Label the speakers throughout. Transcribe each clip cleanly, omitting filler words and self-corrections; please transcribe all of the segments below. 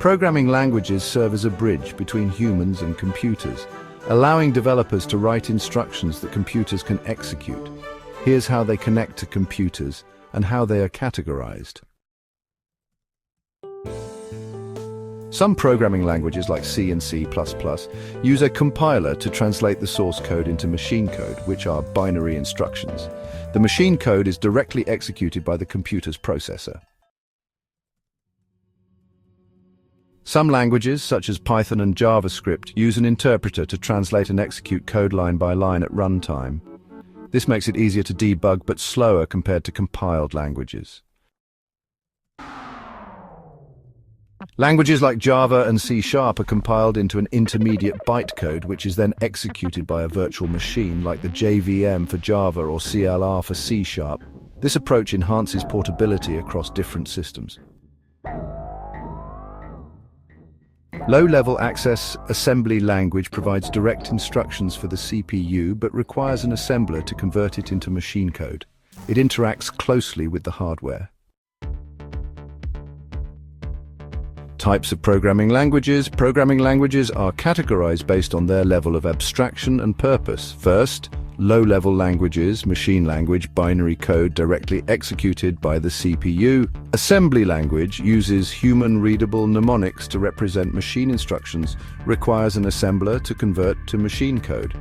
Speaker 1: Programming languages serve as a bridge between humans and computers, allowing developers to write instructions that computers can execute. Here's how they connect to computers and how they are categorized. Some programming languages like C and C++ use a compiler to translate the source code into machine code, which are binary instructions. The machine code is directly executed by the computer's processor. Some languages, such as Python and JavaScript, use an interpreter to translate and execute code line by line at runtime. This makes it easier to debug but slower compared to compiled languages. Languages like Java and C# are compiled into an intermediate bytecode, which is then executed by a virtual machine like the JVM for Java or CLR for C#. This approach enhances portability across different systems. Low-level access assembly language provides direct instructions for the CPU but requires an assembler to convert it into machine code. It interacts closely with the hardware. Types of programming languages. Programming languages are categorized based on their level of abstraction and purpose. First, low-level languages, machine language, binary code directly executed by the CPU. Assembly language uses human-readable mnemonics to represent machine instructions, requires an assembler to convert to machine code.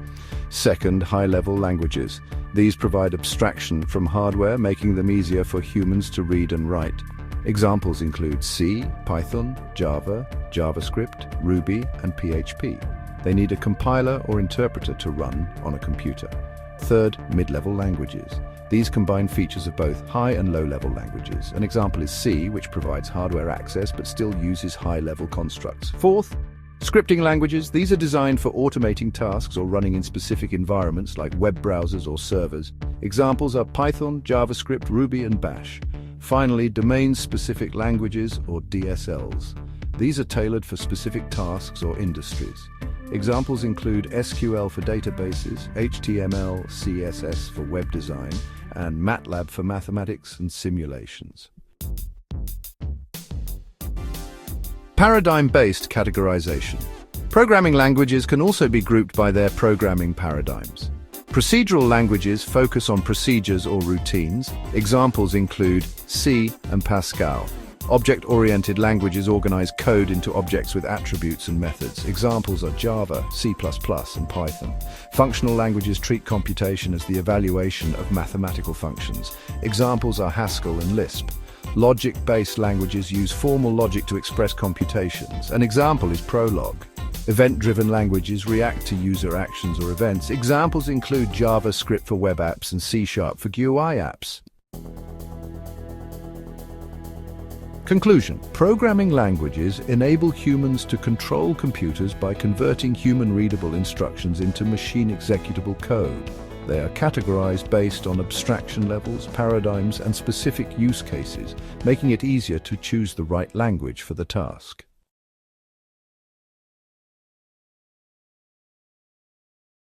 Speaker 1: Second, high-level languages. These provide abstraction from hardware, making them easier for humans to read and write. Examples include C, Python, Java, JavaScript, Ruby, and PHP. They need a compiler or interpreter to run on a computer. Third, mid-level languages. These combine features of both high and low-level languages. An example is C, which provides hardware access but still uses high-level constructs. Fourth, scripting languages. These are designed for automating tasks or running in specific environments like web browsers or servers. Examples are Python, JavaScript, Ruby, and Bash. Finally, domain-specific languages, or DSLs. These are tailored for specific tasks or industries. Examples include SQL for databases, HTML, CSS for web design, and MATLAB for mathematics and simulations. Paradigm-based categorization. Programming languages can also be grouped by their programming paradigms. Procedural languages focus on procedures or routines. Examples include C and Pascal. Object-oriented languages organize code into objects with attributes and methods. Examples are Java, C++, and Python. Functional languages treat computation as the evaluation of mathematical functions. Examples are Haskell and Lisp. Logic-based languages use formal logic to express computations. An example is Prolog. Event-driven languages react to user actions or events. Examples include JavaScript for web apps and C# for GUI apps. Conclusion. Programming languages enable humans to control computers by converting human-readable instructions into machine-executable code. They are categorized based on abstraction levels, paradigms, and specific use cases, making it easier to choose the right language for the task.